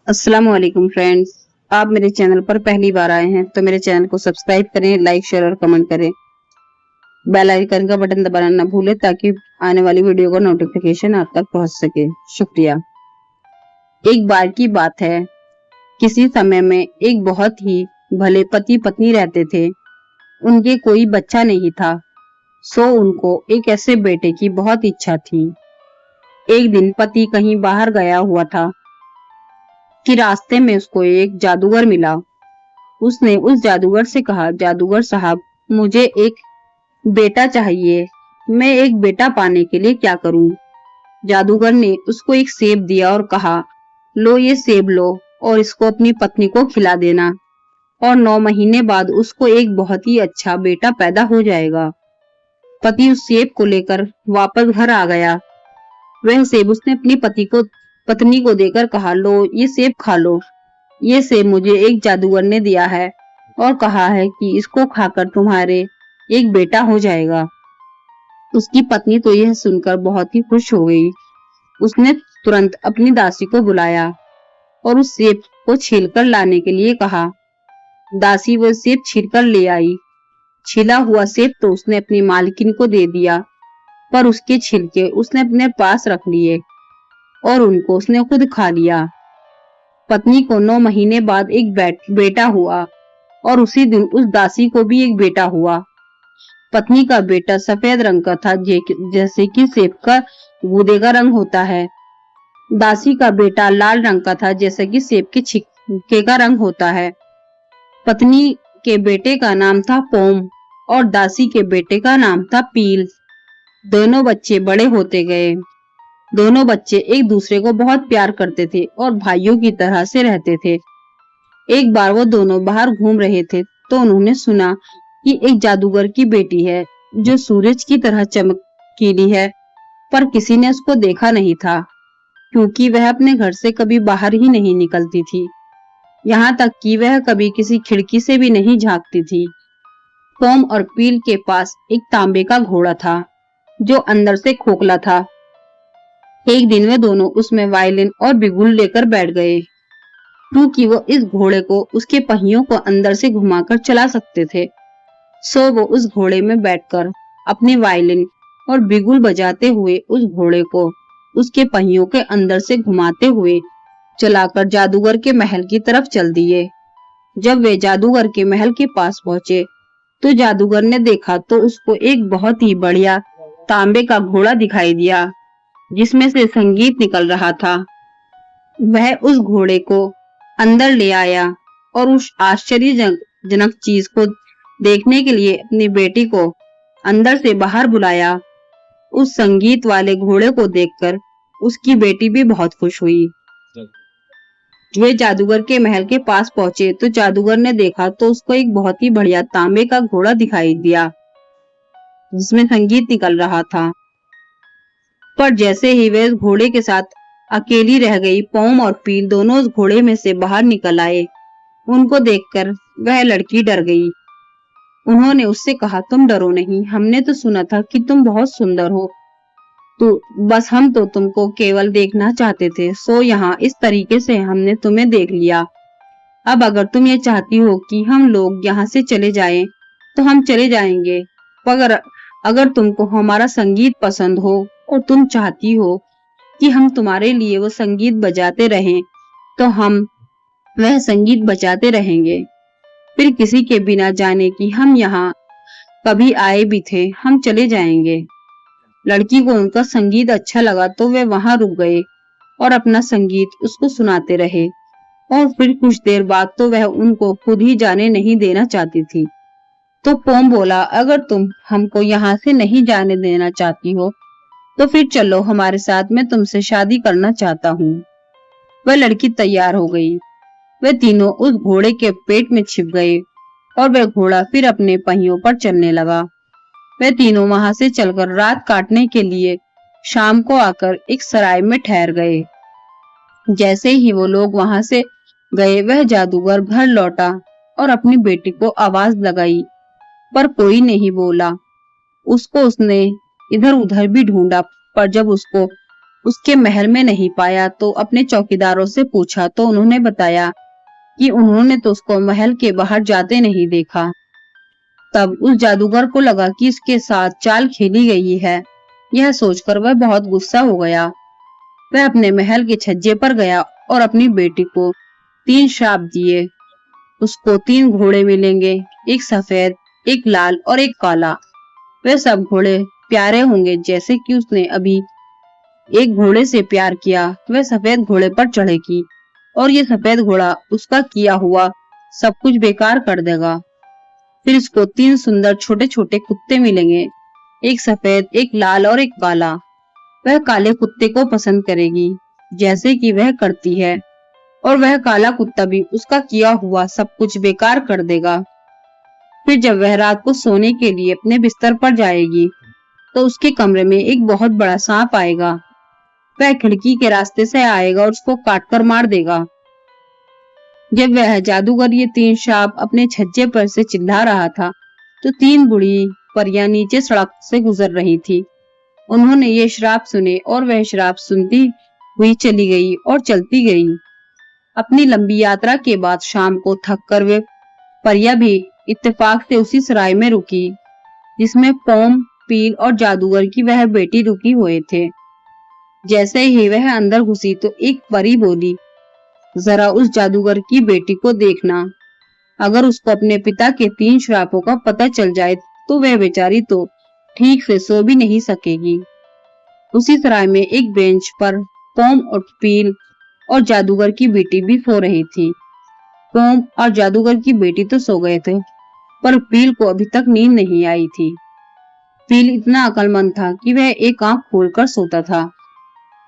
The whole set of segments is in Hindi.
अस्सलाम वालेकुम फ्रेंड्स। आप मेरे चैनल पर पहली बार आए हैं तो मेरे चैनल को सब्सक्राइब करें, लाइक शेयर और कमेंट करें। बेल आइकन का बटन दबाना ना भूलें ताकि आने वाली वीडियो का नोटिफिकेशन आप तक पहुंच सके। शुक्रिया। एक बार की बात है, किसी समय में एक बहुत ही भले पति पत्नी रहते थे। उनके कोई बच्चा नहीं था, सो उनको एक ऐसे बेटे की बहुत इच्छा थी। एक दिन पति कहीं बाहर गया हुआ था कि रास्ते में उसको एक जादूगर मिला। उसने उस जादूगर से कहा, जादूगर साहब, मुझे एक बेटा चाहिए। मैं एक बेटा पाने के लिए क्या करूं? जादूगर ने उसको एक सेब दिया और कहा, लो ये सेब लो और इसको अपनी पत्नी को खिला देना और 9 महीने बाद उसको एक बहुत ही अच्छा बेटा पैदा हो जाएगा। पति उस सेब को लेकर वापस घर आ गया। वह सेब उसने अपनी पत्नी को देकर कहा, लो ये सेब खा लो। ये सेब मुझे एक जादूगर ने दिया है और कहा है कि इसको खाकर तुम्हारे एक बेटा हो जाएगा। उसकी पत्नी तो यह सुनकर बहुत ही खुश हो गई। उसने तुरंत अपनी दासी को बुलाया और उस सेब को छीलकर लाने के लिए कहा। दासी वो सेब छीलकर ले आई। छिला हुआ सेब तो उसने अपनी मालकिन को दे दिया, पर उसके छिलके उसने अपने पास रख लिए और उनको उसने खुद खा लिया। पत्नी को 9 महीने बाद एक बेटा हुआ और उसी दिन उस दासी को भी एक बेटा हुआ। पत्नी का बेटा सफेद रंग का था, जैसे कि सेब का गूदे का रंग होता है। दासी का बेटा लाल रंग का था, जैसे कि सेब के छिलके का रंग होता है। पत्नी के बेटे का नाम था पोम और दासी के बेटे का नाम था पील। दोनों बच्चे बड़े होते गए। दोनों बच्चे एक दूसरे को बहुत प्यार करते थे और भाइयों की तरह से रहते थे। एक बार वो दोनों बाहर घूम रहे थे तो उन्होंने सुना कि एक जादूगर की बेटी है जो सूरज की तरह चमकीली है, पर किसी ने उसको देखा नहीं था क्योंकि वह अपने घर से कभी बाहर ही नहीं निकलती थी। यहाँ तक कि वह कभी किसी खिड़की से भी नहीं झांकती थी। पोम और पील के पास एक तांबे का घोड़ा था जो अंदर से खोखला था। एक दिन वे दोनों उसमें वायलिन और बिगुल लेकर बैठ गए क्योंकि वो इस घोड़े को उसके पहियों को अंदर से घुमाकर चला सकते थे। सो वो उस घोड़े में बैठकर अपने वायलिन और बिगुल बजाते हुए उस घोड़े को उसके पहियों के अंदर से घुमाते हुए चलाकर जादूगर के महल की तरफ चल दिए। जब वे जादूगर के महल के पास पहुंचे तो जादूगर ने देखा तो उसको एक बहुत ही बढ़िया तांबे का घोड़ा दिखाई दिया जिसमें से संगीत निकल रहा था। वह उस घोड़े को अंदर ले आया और उस आश्चर्यजनक चीज को देखने के लिए अपनी बेटी को अंदर से बाहर बुलाया। उस संगीत वाले घोड़े को देखकर उसकी बेटी भी बहुत खुश हुई। वे जादूगर के महल के पास पहुंचे तो जादूगर ने देखा तो उसको एक बहुत ही बढ़िया तांबे का घोड़ा दिखाई दिया जिसमें संगीत निकल रहा था। पर जैसे ही वे उस घोड़े के साथ अकेली रह गई, पोम और पील दोनों उस घोड़े में से बाहर निकल आए। उनको देखकर वह लड़की डर गई। उन्होंने उससे कहा, तुम डरो नहीं, हमने तो सुना था कि तुम बहुत सुंदर हो। तो बस हम तो तुमको केवल देखना चाहते थे, सो यहाँ इस तरीके से हमने तुम्हें देख लिया। अब अगर तुम ये चाहती हो कि हम लोग यहाँ से चले जाएं, तो हम चले जाएंगे। मगर अगर तुमको हमारा संगीत पसंद हो और तुम चाहती हो कि हम तुम्हारे लिए वो संगीत बजाते रहें, तो हम वह संगीत बजाते रहेंगे। फिर किसी के बिना जाने कि हम यहाँ कभी आए भी थे, हम चले जाएंगे। लड़की को उनका संगीत अच्छा लगा तो वे वहां रुक गए और अपना संगीत उसको सुनाते रहे। और फिर कुछ देर बाद तो वह उनको खुद ही जाने नहीं देना चाहती थी। तो पोम बोला, अगर तुम हमको यहाँ से नहीं जाने देना चाहती हो तो फिर चलो हमारे साथ, मैं तुमसे शादी करना चाहता हूँ। वह लड़की तैयार हो गई। वे तीनों उस घोड़े के पेट में छिप गए और वह घोड़ा फिर अपने पहियों पर चलने लगा। वे तीनों वहां से चलकर रात काटने के लिए शाम को आकर एक सराय में ठहर गए। जैसे ही वो लोग वहां से गए, वह जादूगर घर लौटा और अपनी बेटी को आवाज लगाई, पर कोई नहीं बोला। उसको उसने इधर उधर भी ढूंढा, पर जब उसको उसके महल में नहीं पाया तो अपने चौकीदारों से पूछा तो उन्होंने बताया कि उन्होंने तो उसको महल के बाहर जाते नहीं देखा। तब उस जादूगर को लगा कि इसके साथ चाल खेली गई है। यह सोचकर वह बहुत गुस्सा हो गया। वह अपने महल के छज्जे पर गया और अपनी बेटी को 3 श्राप दिए। उसको 3 घोड़े मिलेंगे, एक सफेद, एक लाल और एक काला। वे सब घोड़े प्यारे होंगे जैसे कि उसने अभी एक घोड़े से प्यार किया। वह सफेद घोड़े पर चढ़ेगी और ये सफेद घोड़ा उसका किया हुआ सब कुछ बेकार कर देगा। फिर इसको 3 सुंदर छोटे छोटे कुत्ते मिलेंगे, एक सफेद, एक लाल और एक काला। वह काले कुत्ते को पसंद करेगी जैसे कि वह करती है और वह काला कुत्ता भी उसका किया हुआ सब कुछ बेकार कर देगा। फिर जब वह रात को सोने के लिए अपने बिस्तर पर जाएगी तो उसके कमरे में एक बहुत बड़ा सांप आएगा। वह खिड़की के रास्ते से आएगा और उसको काटकर मार देगा। जब वह जादूगर ये 3 श्राप अपने छज्जे पर से चिल्ला रहा था तो 3 बूढ़ी परियां नीचे सड़क से गुजर रही थी। उन्होंने ये श्राप सुने और वह श्राप सुनती हुई चली गई और चलती गई। अपनी लंबी यात्रा के बाद शाम को थक कर वे परियां भी इत्तेफाक से उसी सराय में रुकी जिसमें पोम, पील और जादूगर की वह बेटी रुकी हुए थे। जैसे ही वह अंदर घुसी तो एक परी बोली, जरा उस जादूगर की बेटी को देखना। अगर उसको अपने पिता के 3 श्रापों का पता चल जाए तो वह बेचारी तो ठीक से सो भी नहीं सकेगी। उसी सराय में एक बेंच पर पोम और पील और जादूगर की बेटी भी सो रही थी। पोम और जादूगर की बेटी तो सो गए थे पर पील को अभी तक नींद नहीं आई थी। पील इतना अक्लमंद था कि वह एक आंख खोलकर सोता था,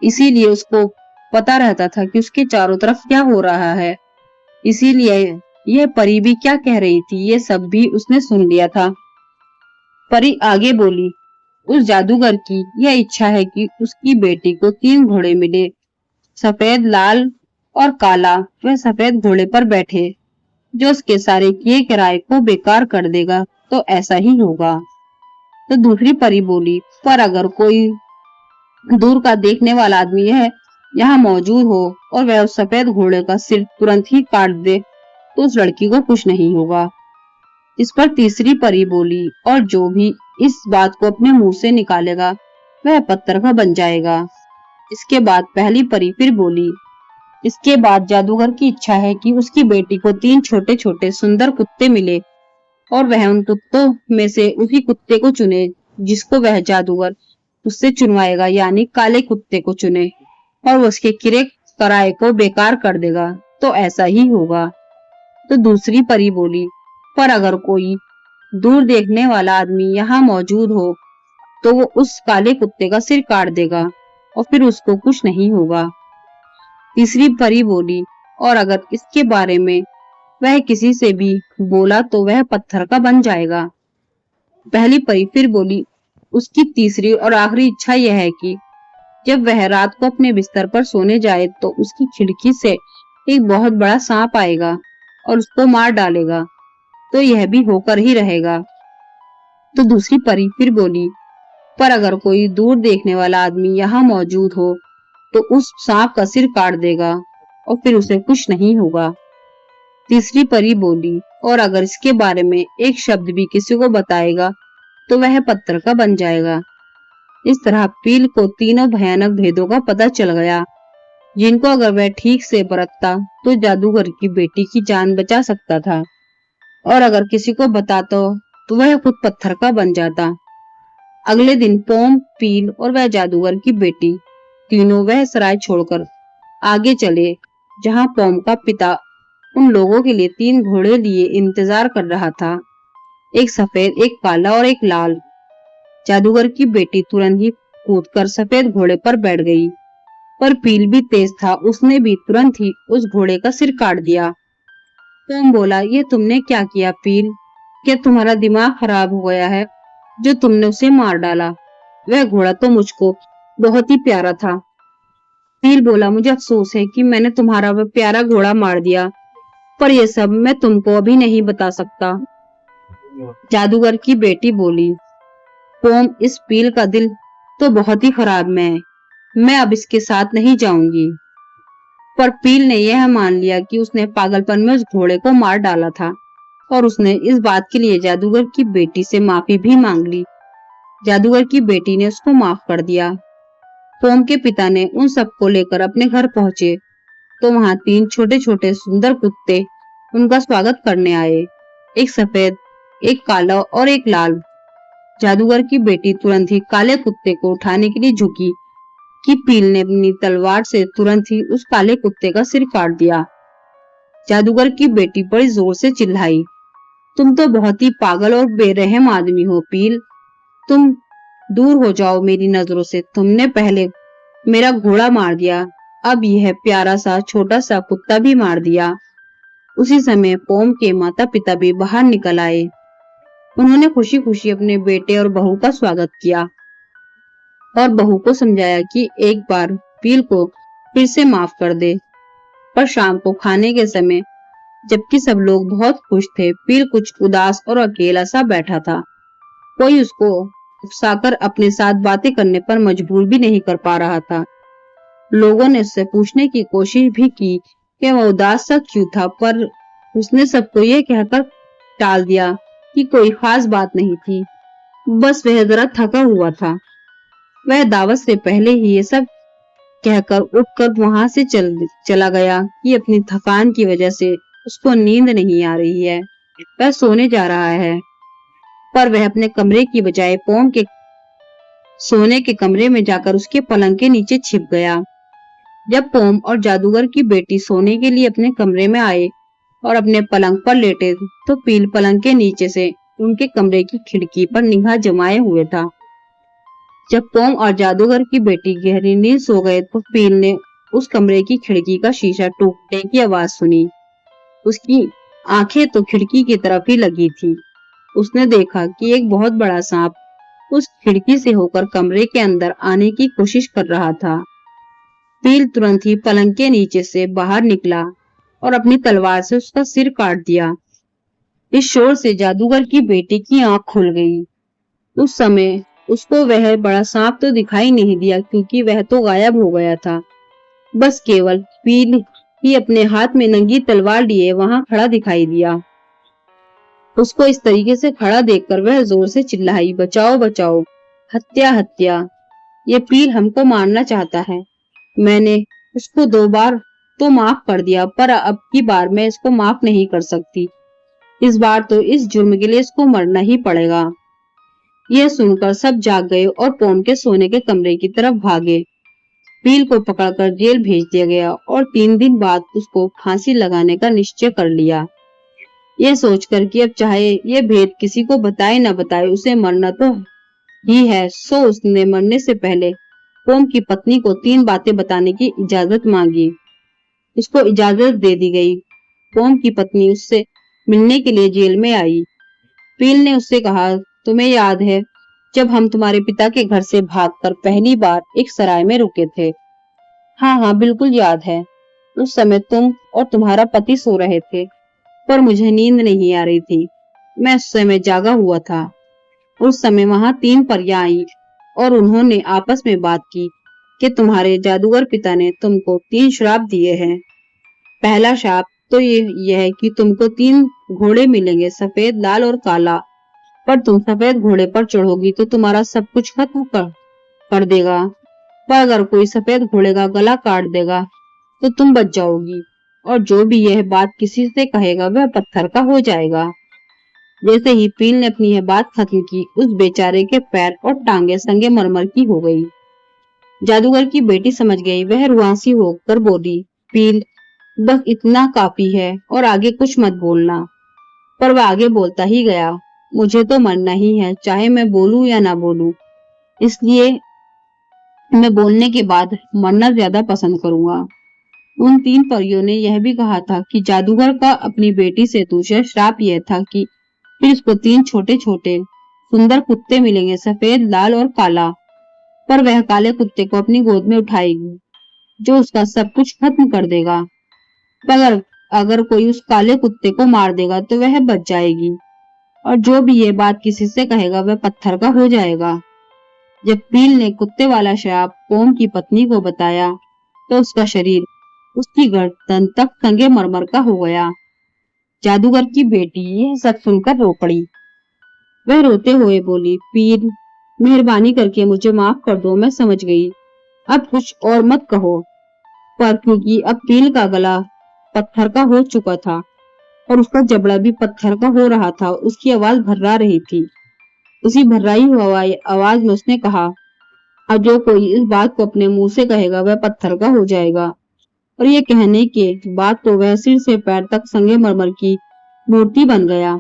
इसीलिए उसको पता रहता था कि उसके चारों तरफ क्या हो रहा है। इसीलिए यह परी भी क्या कह रही थी ये सब भी उसने सुन लिया था। परी आगे बोली, उस जादूगर की यह इच्छा है कि उसकी बेटी को 3 घोड़े मिले, सफेद, लाल और काला। वह सफेद घोड़े पर बैठे जो उसके सारे किए किराए को बेकार कर देगा, तो ऐसा ही होगा। तो दूसरी परी बोली, पर अगर कोई दूर का देखने वाला आदमी यहाँ मौजूद हो और वह उस सफेद घोड़े का सिर तुरंत ही काट दे तो उस लड़की को कुछ नहीं होगा। इस पर तीसरी परी बोली, और जो भी इस बात को अपने मुंह से निकालेगा वह पत्थर का बन जाएगा। इसके बाद पहली परी फिर बोली, इसके बाद जादूगर की इच्छा है कि उसकी बेटी को 3 छोटे छोटे सुंदर कुत्ते मिले और वह उन कुत्तों में से उसी कुत्ते को चुने जिसको वह जादूगर उससे चुनवाएगा, यानी काले कुत्ते को चुने और वो उसके किरे कराए को बेकार कर देगा, तो ऐसा ही होगा। तो दूसरी परी बोली, पर अगर कोई दूर देखने वाला आदमी यहाँ मौजूद हो तो वो उस काले कुत्ते का सिर काट देगा और फिर उसको कुछ नहीं होगा। तीसरी परी बोली, और अगर इसके बारे में वह किसी से भी बोला तो वह पत्थर का बन जाएगा। पहली परी फिर बोली, उसकी तीसरी और आखिरी इच्छा यह है कि जब वह रात को अपने बिस्तर पर सोने जाए तो उसकी खिड़की से एक बहुत बड़ा सांप आएगा और उसको मार डालेगा, तो यह भी होकर ही रहेगा। तो दूसरी परी फिर बोली, पर अगर कोई दूर देखने वाला आदमी यहाँ मौजूद हो तो उस सांप का सिर काट देगा और फिर उसे कुछ नहीं होगा। तीसरी परी बोली, और अगर इसके बारे में एक शब्द भी किसी को बताएगा तो वह पत्थर का बन जाएगा। इस तरह पील को तीनों भयानक भेदों का पता चल गया जिनको अगर वह ठीक से बरतता तो जादूगर की बेटी की जान बचा सकता था, और अगर किसी को बताता तो वह खुद पत्थर का बन जाता। अगले दिन पोम, पील और वह जादूगर की बेटी तीनों वह सराय छोड़कर आगे चले जहां पोम का पिता उन लोगों के लिए 3 घोड़े लिए इंतजार कर रहा था, एक सफेद, एक काला और एक लाल। जादूगर की बेटी तुरंत ही कूदकर सफेद घोड़े पर बैठ गई, पर पील भी तेज था, उसने भी तुरंत ही उस घोड़े का सिर काट दिया। पोम बोला, ये तुमने क्या किया पील? क्या तुम्हारा दिमाग खराब हो गया है जो तुमने उसे मार डाला? वह घोड़ा तो मुझको बहुत ही प्यारा था। पील बोला, मुझे अफसोस है कि मैंने तुम्हारा वह प्यारा घोड़ा मार दिया, पर यह सब मैं तुमको अभी नहीं बता सकता। जादूगर की बेटी बोली, पोम, इस पील का दिल तो बहुत ही खराब में है। मैं अब इसके साथ नहीं जाऊंगी। पर पील ने यह मान लिया कि उसने पागलपन में उस घोड़े को मार डाला था और उसने इस बात के लिए जादूगर की बेटी से माफी भी मांग ली। जादूगर की बेटी ने उसको माफ कर दिया। पोम के पिता ने उन सबको लेकर अपने घर पहुंचे तो वहां 3 छोटे छोटे सुंदर कुत्ते उनका स्वागत करने आए। एक सफेद, एक काला और एक लाल। जादूगर की बेटी तुरंत ही काले कुत्ते को उठाने के लिए झुकी कि पील ने अपनी तलवार से तुरंत ही उस काले कुत्ते का सिर काट दिया। जादूगर की बेटी बड़ी जोर से चिल्लाई, तुम तो बहुत ही पागल और बेरहम आदमी हो पील। तुम दूर हो जाओ मेरी नजरों से। तुमने पहले मेरा घोड़ा मार दिया, अब यह प्यारा सा छोटा सा कुत्ता भी मार दिया। उसी समय पोम के माता पिता भी बाहर निकल आए। उन्होंने खुशी खुशी अपने बेटे और बहू का स्वागत किया और बहू को समझाया कि एक बार पील को फिर से माफ कर दे। पर शाम को खाने के समय जबकि सब लोग बहुत खुश थे, पील कुछ उदास और अकेला सा बैठा था। कोई उसको उकसाकर अपने साथ बातें करने पर मजबूर भी नहीं कर पा रहा था। लोगों ने उससे पूछने की कोशिश भी की कि वह उदास सा क्यों था, पर उसने सबको ये कहकर टाल दिया कि कोई खास बात नहीं थी, बस वह जरा थका हुआ था। वह दावत से पहले ही ये सब कहकर उठकर वहां से चला गया कि अपनी थकान की वजह से उसको नींद नहीं आ रही है, वह सोने जा रहा है। पर वह अपने कमरे की बजाय पोम के सोने के कमरे में जाकर उसके पलंग के नीचे छिप गया। जब पोम और जादूगर की बेटी सोने के लिए अपने कमरे में आए और अपने पलंग पर लेटे तो पील पलंग के नीचे से उनके कमरे की खिड़की पर निगाह जमाए हुए था। जब पोम और जादूगर की बेटी गहरी नींद सो गए तो पील ने उस कमरे की खिड़की का शीशा टूटने की आवाज सुनी। उसकी आंखें तो खिड़की की तरफ ही लगी थी। उसने देखा कि एक बहुत बड़ा सांप उस खिड़की से होकर कमरे के अंदर आने की कोशिश कर रहा था। पील तुरंत ही पलंग के नीचे से बाहर निकला और अपनी तलवार से उसका सिर काट दिया। इस शोर से जादूगर की बेटी की आंख खुल गई। उस समय उसको वह बड़ा सांप तो दिखाई नहीं दिया क्योंकि वह तो गायब हो गया था। बस केवल पील ही अपने हाथ में नंगी तलवार लिए वहां खड़ा दिखाई दिया। उसको इस तरीके से खड़ा देखकर वह जोर से चिल्लाई, बचाओ बचाओ, हत्या हत्या, ये पील हमको मारना चाहता है। मैंने उसको 2 बार तो माफ कर दिया, पर अब की बार मैं इसको माफ नहीं कर सकती। इस बार तो इस जुर्म के लिए इसको मरना ही पड़ेगा। यह सुनकर सब जाग गए और पोम के सोने के कमरे की तरफ भागे। पील को पकड़कर जेल भेज दिया गया और 3 दिन बाद उसको फांसी लगाने का निश्चय कर लिया। यह सोचकर कि अब चाहे ये भेद किसी को बताए न बताए उसे मरना तो ही है, सो उसने मरने से पहले पोम की पत्नी को 3 बातें बताने की इजाजत मांगी। उसको इजाजत दे दी गई। पोम की पत्नी उससे मिलने के लिए जेल में आई। पील ने उससे कहा, तुम्हें याद है जब हम तुम्हारे पिता के घर से भागकर पहली बार एक सराय में रुके थे? हाँ हाँ बिल्कुल याद है। उस समय तुम और तुम्हारा पति सो रहे थे पर मुझे नींद नहीं आ रही थी। मैं उस समय जागा हुआ था। उस समय वहां 3 परियां आई और उन्होंने आपस में बात की कि तुम्हारे जादूगर पिता ने तुमको 3 श्राप दिए हैं। पहला श्राप तो ये है कि तुमको 3 घोड़े मिलेंगे, सफेद, लाल और काला। पर तुम सफेद घोड़े पर चढ़ोगी तो तुम्हारा सब कुछ खत्म कर देगा। पर अगर कोई सफेद घोड़े का गला काट देगा तो तुम बच जाओगी और जो भी यह बात किसी से कहेगा वह पत्थर का हो जाएगा। जैसे ही पील ने अपनी यह बात खत्म की, उस बेचारे के पैर और टांगे संगे मरमर की हो गई। जादूगर की बेटी समझ गई। वह रुआंसी होकर बोली, पील बस इतना काफी है और आगे कुछ मत बोलना। पर वह आगे बोलता ही गया, मुझे तो मरना ही है, चाहे मैं बोलूं या ना बोलूं, इसलिए मैं बोलने के बाद मरना ज्यादा पसंद करूंगा। उन 3 परियों ने यह भी कहा था कि जादूगर का अपनी बेटी से दूसरा श्राप यह था कि फिर उसको 3 छोटे छोटे सुंदर कुत्ते मिलेंगे, सफेद, लाल और काला। पर वह काले कुत्ते को अपनी गोद में उठाएगी जो उसका सब कुछ खत्म कर देगा। पर अगर कोई उस काले कुत्ते को मार देगा तो वह बच जाएगी और जो भी ये बात किसी से कहेगा वह पत्थर का हो जाएगा। जब पील ने कुत्ते वाला श्राप पोम की पत्नी को बताया तो उसका शरीर उसकी गर्दन तक संगमरमर का हो गया। जादूगर की बेटी यह सब सुनकर रो पड़ी। वह रोते हुए बोली, पीर, मेहरबानी करके मुझे माफ कर दो, मैं समझ गई। अब कुछ और मत कहो। पर क्योंकि अब पील का गला पत्थर का हो चुका था और उसका जबड़ा भी पत्थर का हो रहा था, उसकी आवाज भर्रा रही थी। उसी भर्राई हुई आवाज में उसने कहा, अब जो कोई इस बात को अपने मुंह से कहेगा वह पत्थर का हो जाएगा। और ये कहने के बाद तो वह सिर से पैर तक संगमरमर की मूर्ति बन गया।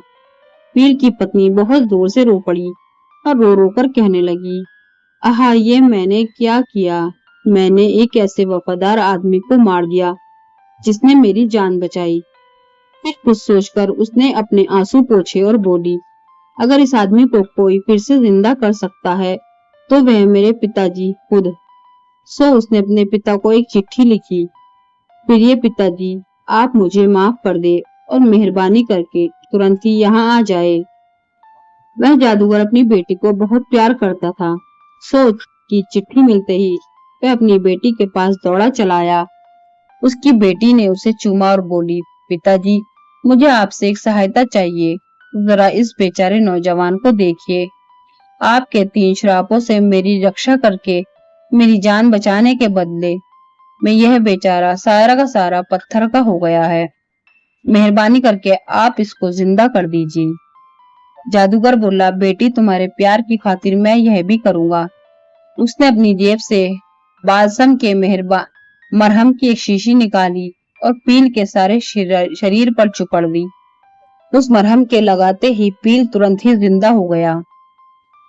पील की पत्नी बहुत जोर से रो पड़ी और रो रो कर कहने लगी, आहा, ये मैंने क्या किया? मैंने एक ऐसे वफादार आदमी को मार दिया जिसने मेरी जान बचाई। फिर कुछ सोचकर उसने अपने आंसू पोंछे और बोली, अगर इस आदमी को कोई फिर से जिंदा कर सकता है तो वह मेरे पिताजी खुद। सो उसने अपने पिता को एक चिट्ठी लिखी, फिर ये पिताजी, आप मुझे माफ कर दे और मेहरबानी करके तुरंत ही यहाँ आ जाए। वह जादूगर अपनी बेटी को बहुत प्यार करता था। सो की चिट्ठी मिलते ही वह अपनी बेटी के पास दौड़ा चला आया। उसकी बेटी ने उसे चूमा और बोली, पिताजी, मुझे आपसे एक सहायता चाहिए। जरा इस बेचारे नौजवान को देखिए। आपके 3 श्रापों से मेरी रक्षा करके मेरी जान बचाने के बदले में यह बेचारा सारा का सारा पत्थर का हो गया है। मेहरबानी करके आप इसको जिंदा कर दीजिए। जादूगर बोला, बेटी, तुम्हारे प्यार की खातिर मैं यह भी करूंगा। उसने अपनी जेब से बालसम के मरहम की एक शीशी निकाली और पील के सारे शरीर पर चुपड़ दी। उस मरहम के लगाते ही पील तुरंत ही जिंदा हो गया।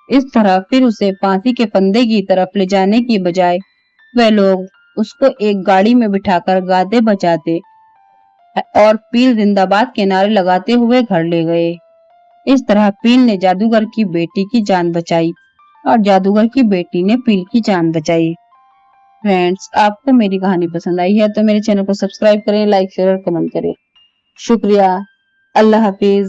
इस तरह फिर उसे फांसी के फंदे की तरफ ले जाने की बजाय वह लोग उसको एक गाड़ी में बिठाकर गाते बजाते और पील जिंदाबाद के नारे लगाते हुए घर ले गए। इस तरह पील ने जादूगर की बेटी की जान बचाई और जादूगर की बेटी ने पील की जान बचाई। फ्रेंड्स, आपको मेरी कहानी पसंद आई है तो मेरे चैनल को सब्सक्राइब करें, लाइक, शेयर और कमेंट करें। शुक्रिया। अल्लाह हाफिज।